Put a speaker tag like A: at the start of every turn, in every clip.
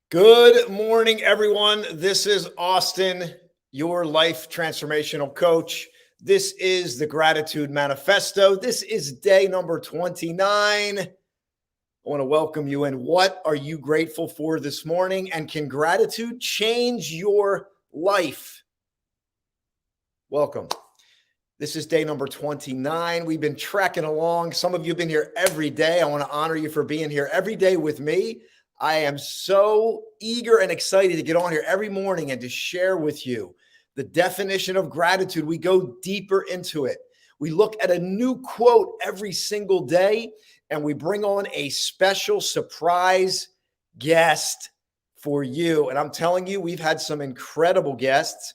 A: Good morning, everyone. This is Austin, your life transformational coach. This is the Gratitude Manifesto. This is day number 29. I want to welcome you in. What are you grateful for this morning? And can gratitude change your life? Welcome. This is day number 29. We've been trekking along. Some of you have been here every day. I want to honor you for being here every day with me. I am so eager and excited to get on here every morning and to share with you the definition of gratitude. We go deeper into it. We look at a new quote every single day, and we bring on a special surprise guest for you. And I'm telling you, we've had some incredible guests.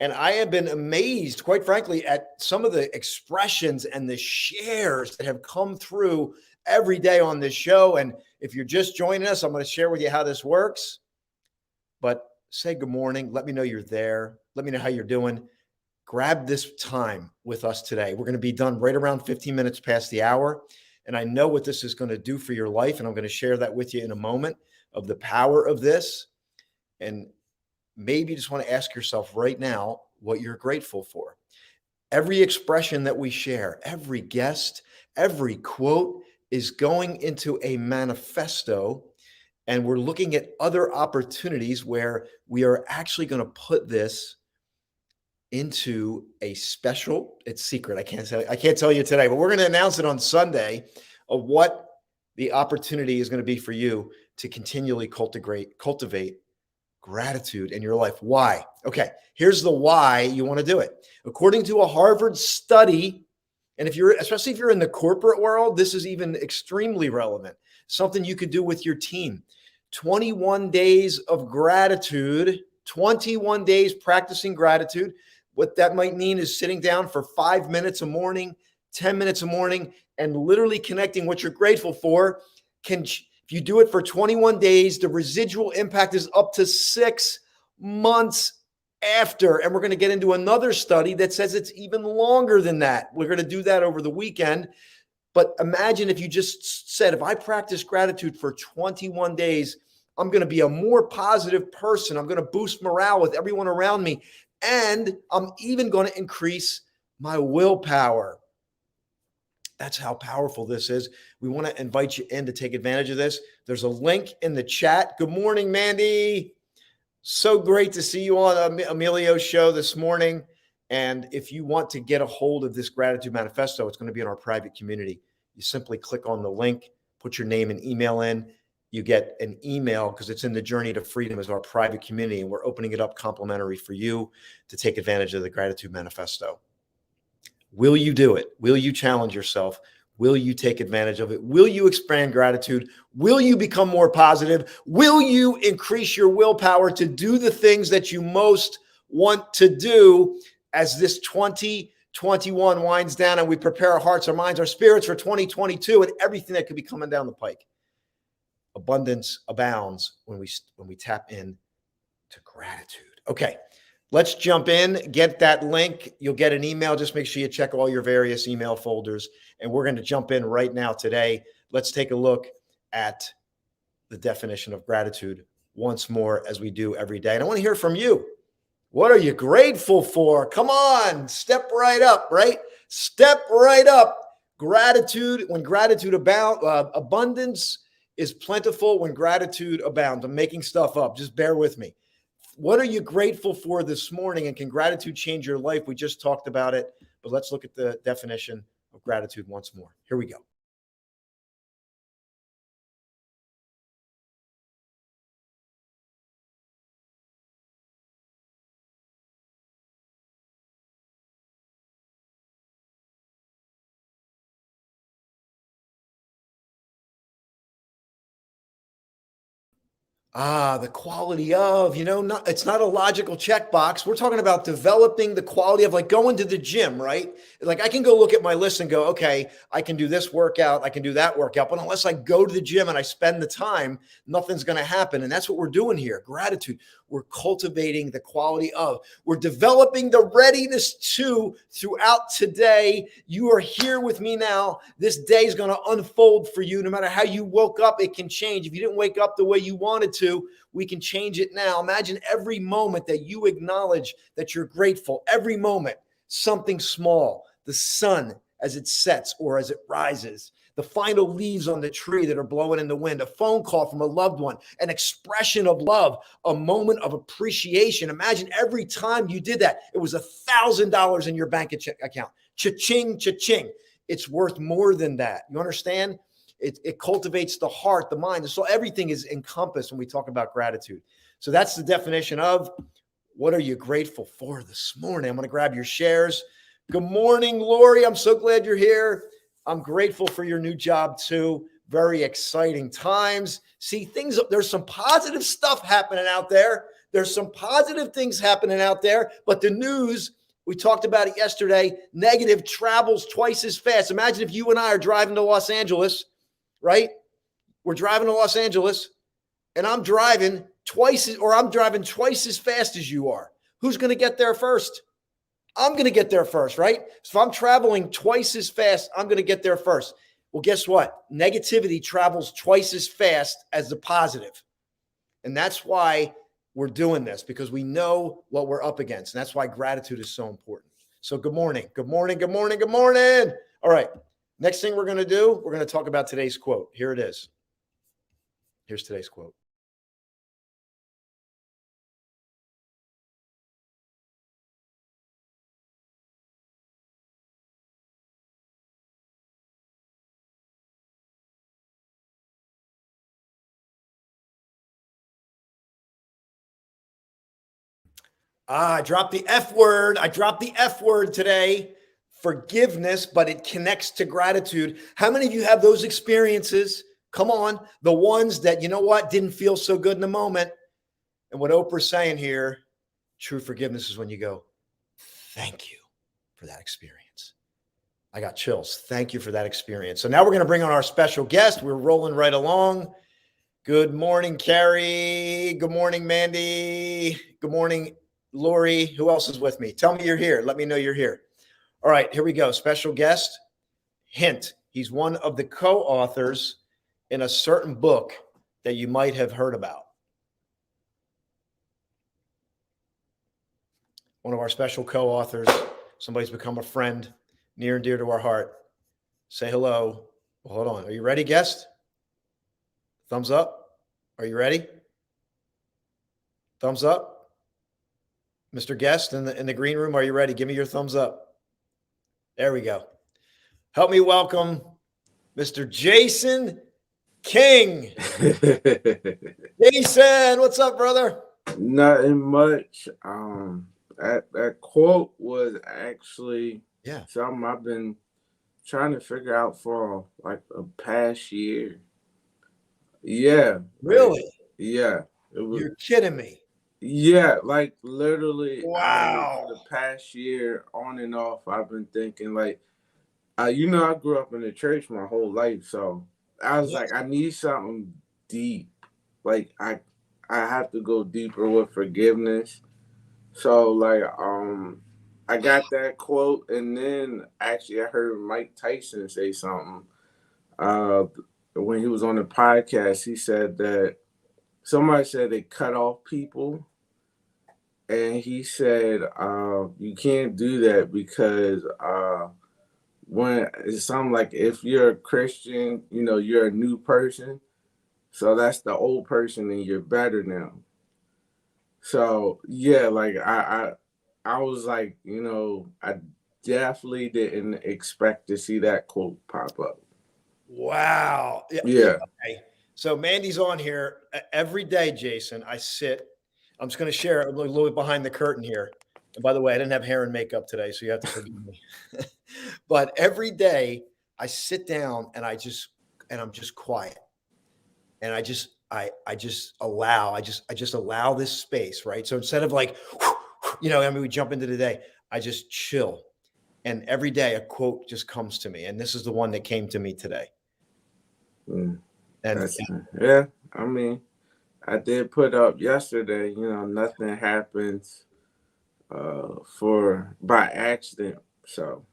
A: And I have been amazed, quite frankly, at some of the expressions and the shares that have come through every day on this show. And if you're just joining us, I'm going to share with you how this works. But say good morning. Let me know you're there. Let me know how you're doing. Grab this time with us today. We're going to be done right around 15 minutes past the hour. And I know what this is going to do for your life. And I'm going to share that with you in a moment of the power of this. And maybe you just want to ask yourself right now what you're grateful for. Every expression that we share, every guest, every quote is going into a manifesto, and we're looking at other opportunities where we are actually going to put this into a special, it's secret. I can't tell you today, but we're going to announce it on Sunday of what the opportunity is going to be for you to continually cultivate gratitude in your life. Why? Okay, here's the why you want to do it. According to a Harvard study, and especially if you're in the corporate world, this is even extremely relevant. Something you could do with your team. 21 days of gratitude, 21 days practicing gratitude. What that might mean is sitting down for 5 minutes a morning, 10 minutes a morning, and literally connecting what you're grateful for. If you do it for 21 days, the residual impact is up to 6 months after. And we're going to get into another study that says it's even longer than that. We're going to do that over the weekend. But imagine if you just said, if I practice gratitude for 21 days, I'm going to be a more positive person. I'm going to boost morale with everyone around me. And I'm even going to increase my willpower. That's how powerful this is. We want to invite you in to take advantage of this. There's a link in the chat. Good morning, Mandy. So great to see you on Emilio's show this morning. And if you want to get a hold of this Gratitude Manifesto, it's going to be in our private community. You simply click on the link, put your name and email in. You get an email because it's in the Journey to Freedom as our private community. And we're opening it up complimentary for you to take advantage of the Gratitude Manifesto. Will you do it? Will you challenge yourself? Will you take advantage of it? Will you expand gratitude? Will you become more positive? Will you increase your willpower to do the things that you most want to do as this 2021 winds down and we prepare our hearts, our minds, our spirits for 2022 and everything that could be coming down the pike? Abundance abounds when we tap in to gratitude. Okay. Let's jump in, get that link. You'll get an email. Just make sure you check all your various email folders. And we're going to jump in right now today. Let's take a look at the definition of gratitude once more, as we do every day. And I want to hear from you. What are you grateful for? Come on, step right up, right? Step right up. Gratitude, when gratitude abounds, abundance is plentiful when gratitude abounds. I'm making stuff up. Just bear with me. What are you grateful for this morning? And can gratitude change your life? We just talked about it, but let's look at the definition of gratitude once more. Here we go. The quality of, it's not a logical checkbox. We're talking about developing the quality of, like, going to the gym, right? Like, I can go look at my list and go, okay, I can do this workout, I can do that workout. But unless I go to the gym and I spend the time, nothing's going to happen. And that's what we're doing here. Gratitude. We're cultivating the quality of, we're developing the readiness to throughout today. You are here with me now. This day is going to unfold for you. No matter how you woke up, it can change. If you didn't wake up the way you wanted to, we can change it now. Imagine every moment that you acknowledge that you're grateful, every moment, something small, the sun as it sets or as it rises, the final leaves on the tree that are blowing in the wind, a phone call from a loved one, an expression of love, a moment of appreciation. Imagine every time you did that, it was $1,000 in your bank account. Cha-ching, cha-ching. It's worth more than that. You understand? It cultivates the heart, the mind. So everything is encompassed when we talk about gratitude. So that's the definition of what are you grateful for this morning? I'm going to grab your shares. Good morning, Lori. I'm so glad you're here. I'm grateful for your new job too. Very exciting times. See, there's some positive stuff happening out there. There's some positive things happening out there, but the news, we talked about it yesterday, negative travels twice as fast. Imagine if you and I are driving to Los Angeles, right? We're driving to Los Angeles and I'm driving twice as fast as you are. Who's going to get there first? I'm going to get there first, right? So if I'm traveling twice as fast, I'm going to get there first. Well, guess what? Negativity travels twice as fast as the positive. And that's why we're doing this, because we know what we're up against. And that's why gratitude is so important. So good morning. Good morning. Good morning. Good morning. All right. Next thing we're going to do, we're going to talk about today's quote. Here it is. Here's today's quote. I dropped the F word. I dropped the F word today. Forgiveness, but it connects to gratitude. How many of you have those experiences? Come on. The ones that, you know what, didn't feel so good in the moment. And what Oprah's saying here, true forgiveness is when you go, thank you for that experience. I got chills. Thank you for that experience. So now we're going to bring on our special guest. We're rolling right along. Good morning, Carrie. Good morning, Mandy. Good morning, Lori. Who else is with me? Tell me you're here. Let me know you're here. All right, here we go. Special guest. Hint. He's one of the co-authors in a certain book that you might have heard about. One of our special co-authors. Somebody's become a friend near and dear to our heart. Say hello. Well, hold on. Are you ready, guest? Thumbs up. Are you ready? Thumbs up. Mr. Guest in the green room, are you ready? Give me your thumbs up. There we go. Help me welcome Mr. Jason King. Jason, what's up, brother?
B: Nothing much. That quote was actually something I've been trying to figure out for like a past year. Yeah.
A: Really?
B: Yeah.
A: You're kidding me.
B: Yeah, like literally.
A: Wow.
B: For the past year, on and off, I've been thinking like, I grew up in the church my whole life, so I was like, I need something deep. Like I have to go deeper with forgiveness. So like I got that quote, and then actually I heard Mike Tyson say something when he was on the podcast. He said that somebody said they cut off people, and he said you can't do that because when it's something like if you're a Christian, you're a new person, so that's the old person and you're better now. So yeah, like I was like, I definitely didn't expect to see that quote pop up.
A: Wow.
B: Yeah.
A: Okay. So Mandy's on here every day, Jason. I'm just going to share a little bit behind the curtain here. And by the way, I didn't have hair and makeup today, so you have to forgive me. But every day I sit down and I'm just quiet. And I just allow this space, right? So instead of like, we jump into the day, I just chill. And every day a quote just comes to me. And this is the one that came to me today.
B: Yeah, I mean, I did put up yesterday, nothing happens by accident. So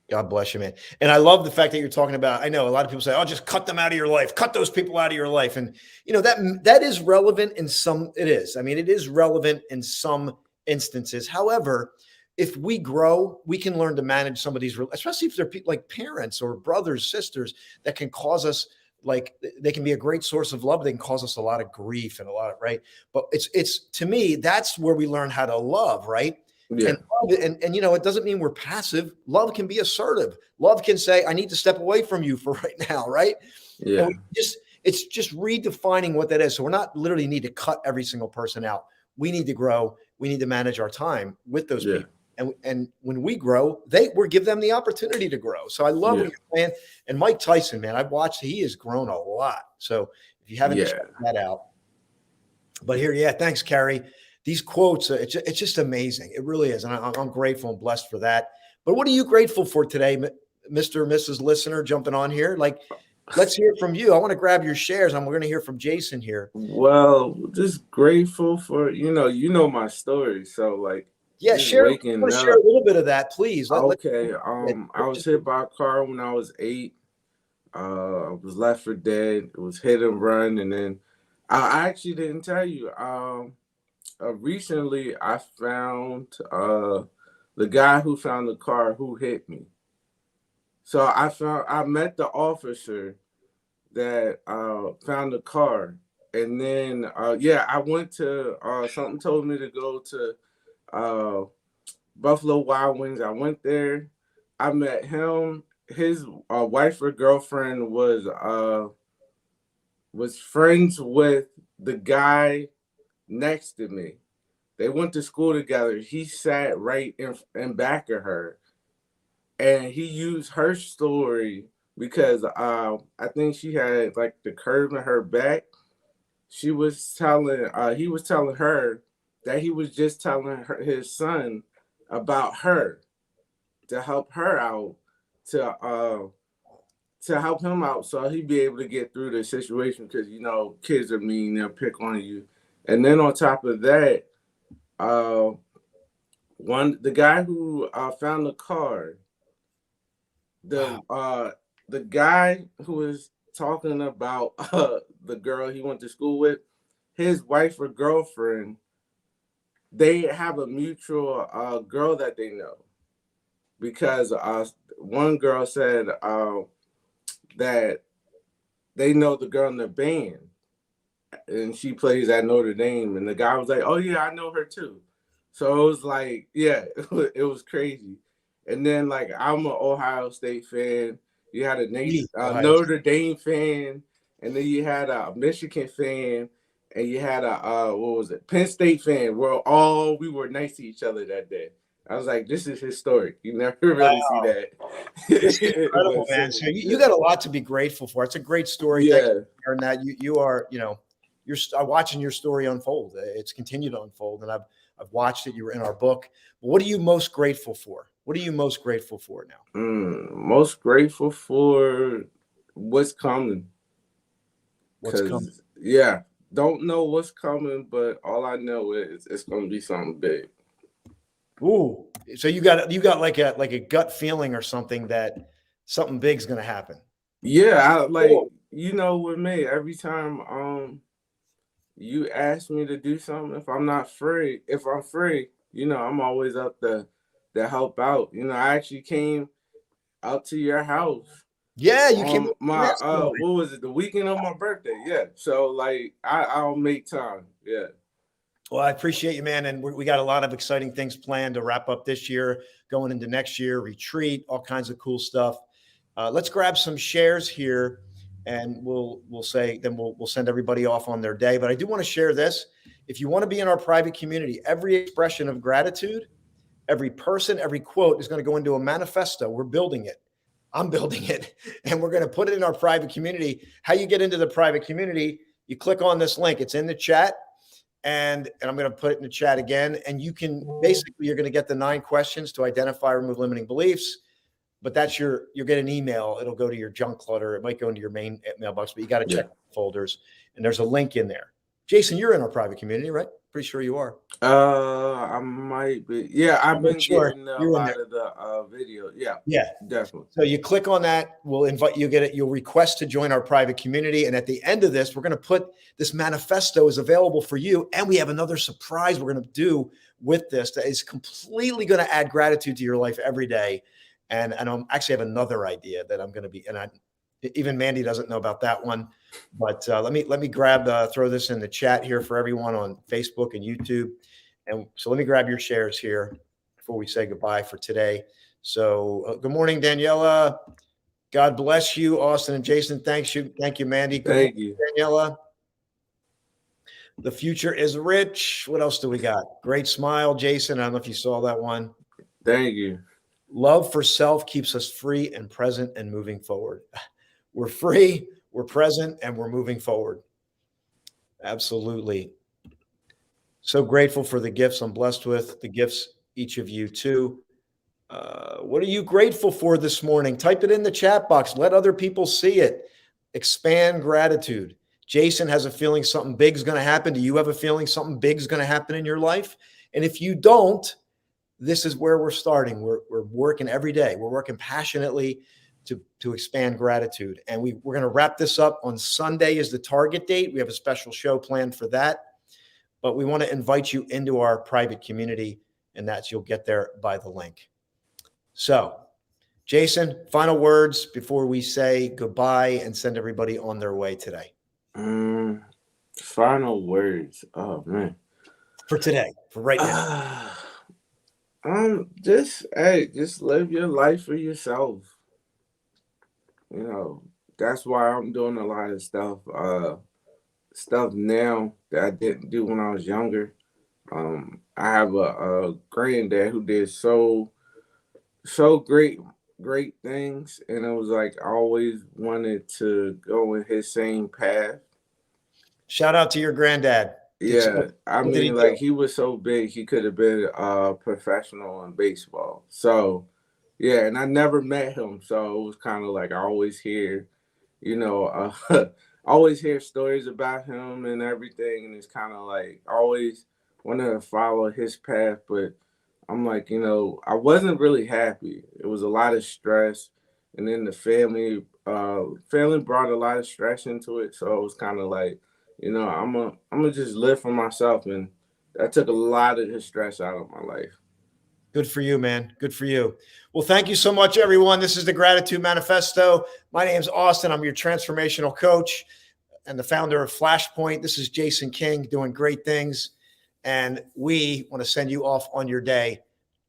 A: God bless you, man. And I love the fact that you're talking about, I know a lot of people say, oh, just cut them out of your life, cut those people out of your life. And that is relevant in some, it is. I mean, it is relevant in some instances. However, if we grow, we can learn to manage some of these, especially if they're like parents or brothers, sisters that can cause us, like they can be a great source of love. They can cause us a lot of grief and a lot of, right. But it's to me, that's where we learn how to love, right?
B: Yeah.
A: And love, and it doesn't mean we're passive. Love can be assertive. Love can say, I need to step away from you for right now, right?
B: Yeah.
A: And it's just redefining what that is. So we're not literally need to cut every single person out. We need to grow. We need to manage our time with those people. And when we grow, we give them the opportunity to grow. So I love what you're saying. And Mike Tyson, man, I've watched, he has grown a lot. So if you haven't checked that out, but here, thanks, Carrie. These quotes, it's just amazing. It really is. And I'm grateful and blessed for that. But what are you grateful for today, Mr. or Mrs. Listener, jumping on here? Like, let's hear from you. I want to grab your shares, and we're going to hear from Jason here.
B: Well, just grateful for, my story. So like,
A: share a little bit of that, please.
B: I was hit by a car when I was 8. I was left for dead. It was hit and run. And then I actually didn't tell you, recently I found the guy who found the car who hit me. So I met the officer that found the car, and then I went to something told me to go to Buffalo Wild Wings. I went there. I met him. His wife or girlfriend was friends with the guy next to me. They went to school together. He sat right in back of her, and he used her story because I think she had like the curve in her back. He was telling her that he was just telling his son about her to help her out, to help him out so he'd be able to get through the situation, because kids are mean, they'll pick on you. And then on top of that, the guy who found the car, the guy who was talking about the girl he went to school with, his wife or girlfriend, they have a mutual girl that they know, because one girl said that they know the girl in the band, and she plays at Notre Dame, and the guy was like, oh yeah, I know her too. So it was like, it was crazy. And then like, I'm an Ohio State fan. You had a Notre Dame fan, and then you had a Michigan fan, and you had a Penn State fan. We were nice to each other that day. I was like, this is historic. You never really see that.
A: It's incredible, man. So you got a lot to be grateful for. It's a great story.
B: Yeah.
A: Thank you for sharing that. You are, you're watching your story unfold. It's continued to unfold, and I've watched it. You were in our book. But what are you most grateful for? What are you most grateful for now?
B: Most grateful for what's coming.
A: What's coming?
B: Yeah, don't know what's coming, but all I know is it's going to be something big.
A: Ooh, so you got like a gut feeling or something that something big's going to happen.
B: Yeah, with me, every time you ask me to do something, if I'm free, I'm always up to help out. I actually came out to your house.
A: Yeah, you came.
B: What was it? The weekend of my birthday. Yeah. So like, I'll make time. Yeah.
A: Well, I appreciate you, man. And we got a lot of exciting things planned to wrap up this year, going into next year, retreat, all kinds of cool stuff. Let's grab some shares here, and we'll send everybody off on their day. But I do want to share this. If you want to be in our private community, every expression of gratitude, every person, every quote is going to go into a manifesto. We're building it. I'm building it, and we're going to put it in our private community. How you get into the private community, you click on this link. It's in the chat. And I'm going to put it in the chat again. And you can you're going to get the 9 questions to identify, remove limiting beliefs. But you'll get an email. It'll go to your junk clutter. It might go into your main mailbox, but you got to check folders. And there's a link in there. Jason, you're in our private community, right? Pretty sure you are.
B: I might be. Yeah, I've been
A: Sure.
B: getting a
A: You're in
B: lot
A: there.
B: of the video. Yeah,
A: Yeah.
B: definitely.
A: So you click on that. We'll invite you. You'll request to join our private community. And at the end of this, we're going to put this manifesto is available for you. And we have another surprise we're going to do with this that is completely going to add gratitude to your life every day. And I actually have another idea that I'm going to be. And even Mandy doesn't know about that one. But let me throw this in the chat here for everyone on Facebook and YouTube. And so let me grab your shares here before we say goodbye for today. So good morning, Daniela. God bless you, Austin and Jason. Thank you, Mandy. Good
B: Thank
A: morning,
B: you,
A: Daniela. The future is rich. What else do we got? Great smile, Jason. I don't know if you saw that one.
B: thank you.
A: Love for self keeps us free and present and moving forward. We're free, we're present, and we're moving forward. Absolutely. So grateful for the gifts I'm blessed with, the gifts each of you too. What are you grateful for this morning? Type it in the chat box. Let other people see it. Expand gratitude. Jason has a feeling something big is going to happen. Do you have a feeling something big is going to happen in your life? And if you don't, this is where we're starting. We're working every day. We're working passionately to expand gratitude. And we're going to wrap this up on Sunday is the target date. We have a special show planned for that. But we want to invite you into our private community, and you'll get there by the link. So, Jason, final words before we say goodbye and send everybody on their way today.
B: Final words. Oh man.
A: For today, for right now.
B: Just live your life for yourself. You know, that's why I'm doing a lot of stuff now that I didn't do when I was younger. I have a granddad who did so great things, and it was like I always wanted to go in his same path.
A: Shout out to your granddad.
B: Yeah, I mean, like he was so big, he could have been a professional in baseball. So, yeah, and I never met him, so it was kind of like I always hear, always hear stories about him and everything, and it's kind of like I always wanted to follow his path, but I'm like, I wasn't really happy. It was a lot of stress, and then the family brought a lot of stress into it, so it was kind of like, I'm gonna just live for myself, and that took a lot of the stress out of my life.
A: Good for you, man. Good for you. Well, thank you so much, everyone. This is the Gratitude Manifesto. My name's Austin. I'm your transformational coach and the founder of Flashpoint. This is Jason King doing great things. And we want to send you off on your day.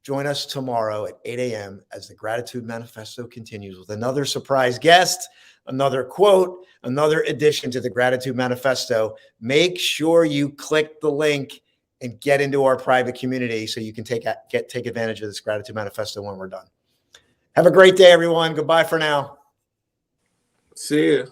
A: Join us tomorrow at 8 a.m. as the Gratitude Manifesto continues with another surprise guest, another quote, another addition to the Gratitude Manifesto. Make sure you click the link and get into our private community so you can take advantage of this Gratitude Manifesto when we're done. Have a great day, everyone. Goodbye for now.
B: See you.